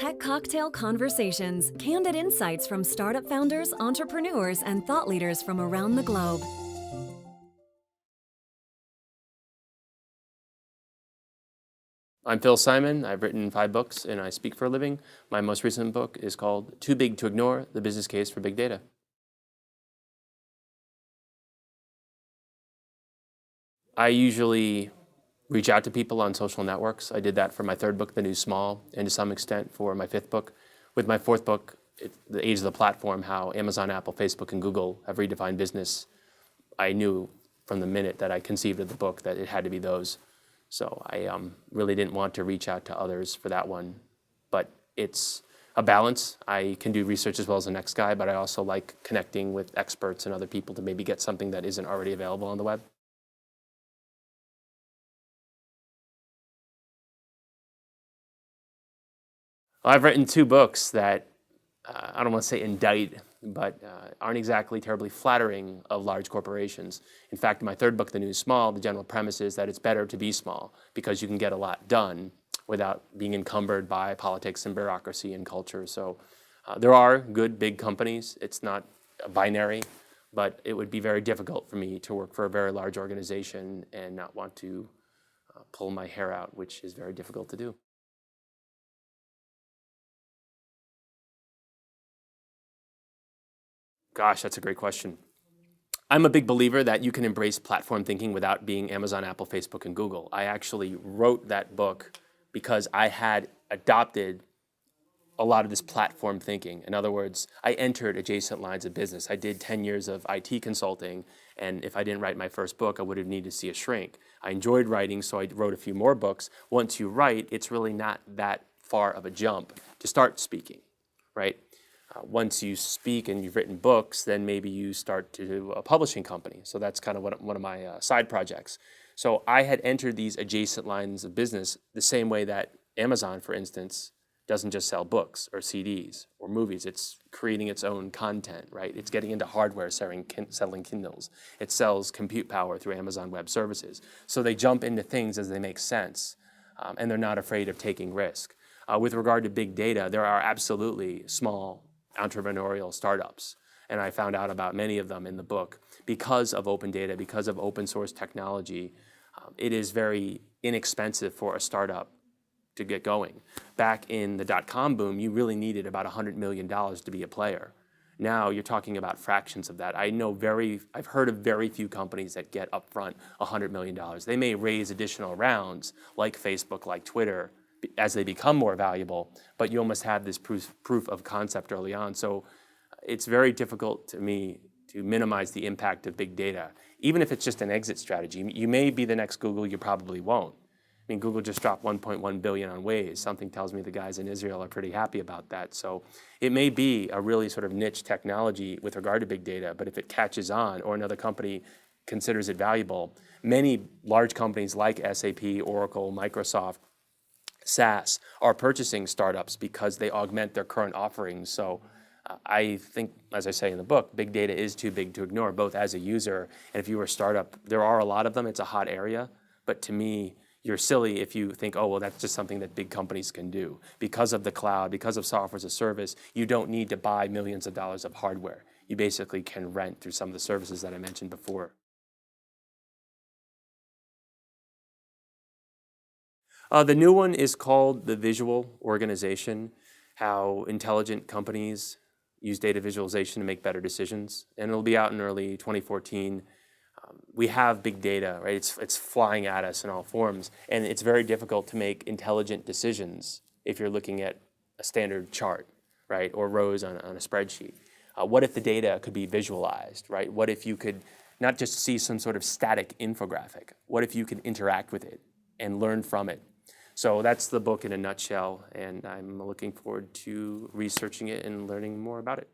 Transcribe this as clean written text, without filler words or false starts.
Tech Cocktail Conversations, candid insights from startup founders, entrepreneurs, and thought leaders from around the globe. I'm Phil Simon. I've written 5 books and I speak for a living. My most recent book is called Too Big to Ignore: The Business Case for Big Data. I usually reach out to people on social networks. I did that for my 3rd book, The New Small, and to some extent for my 5th book. With my 4th book, The Age of the Platform, how Amazon, Apple, Facebook, and Google have redefined business, I knew from the minute that I conceived of the book that it had to be those. So I really didn't want to reach out to others for that one. But it's a balance. I can do research as well as the next guy, but I also like connecting with experts and other people to maybe get something that isn't already available on the web. I've written 2 books that I don't want to say indict, but aren't exactly terribly flattering of large corporations. In fact, in my 3rd book, The New Small, the general premise is that it's better to be small because you can get a lot done without being encumbered by politics and bureaucracy and culture. So there are good big companies. It's not binary, but it would be very difficult for me to work for a very large organization and not want to pull my hair out, which is very difficult to do. Gosh, that's a great question. I'm a big believer that you can embrace platform thinking without being Amazon, Apple, Facebook, and Google. I actually wrote that book because I had adopted a lot of this platform thinking. In other words, I entered adjacent lines of business. I did 10 years of IT consulting, and if I didn't write my first book, I would have needed to see a shrink. I enjoyed writing, so I wrote a few more books. Once you write, it's really not that far of a jump to start speaking, right? Once you speak and you've written books, then maybe you start to do a publishing company. So that's kind of one of my side projects. So I had entered these adjacent lines of business the same way that Amazon, for instance, doesn't just sell books or CDs or movies. It's creating its own content, right? It's getting into hardware, selling Kindles. It sells compute power through Amazon Web Services. So they jump into things as they make sense, and they're not afraid of taking risk. With regard to big data, there are absolutely small entrepreneurial startups. And I found out about many of them in the book. Because of open data, because of open source technology, it is very inexpensive for a startup to get going. Back in the dot-com boom, you really needed about $100 million to be a player. Now you're talking about fractions of that. I've heard of very few companies that get upfront $100 million. They may raise additional rounds like Facebook, like Twitter, as they become more valuable, but you almost have this proof of concept early on. So it's very difficult to me to minimize the impact of big data. Even if it's just an exit strategy, you may be the next Google, you probably won't. I mean, Google just dropped $1.1 billion on Waze. Something tells me the guys in Israel are pretty happy about that. So it may be a really sort of niche technology with regard to big data, but if it catches on or another company considers it valuable, many large companies like SAP, Oracle, Microsoft, SaaS are purchasing startups because they augment their current offerings. So I think, as I say in the book, big data is too big to ignore, both as a user and if you were a startup. There are a lot of them. It's a hot area. But to me, you're silly if you think, oh, well, that's just something that big companies can do. Because of the cloud, because of software as a service, you don't need to buy millions of dollars of hardware. You basically can rent through some of the services that I mentioned before. The new one is called The Visual Organization, how intelligent companies use data visualization to make better decisions. And it'll be out in early 2014. We have big data, right? It's flying at us in all forms. And it's very difficult to make intelligent decisions if you're looking at a standard chart, right? Or rows on a spreadsheet. What if the data could be visualized, right? What if you could not just see some sort of static infographic? What if you could interact with it and learn from it? So that's the book in a nutshell, and I'm looking forward to researching it and learning more about it.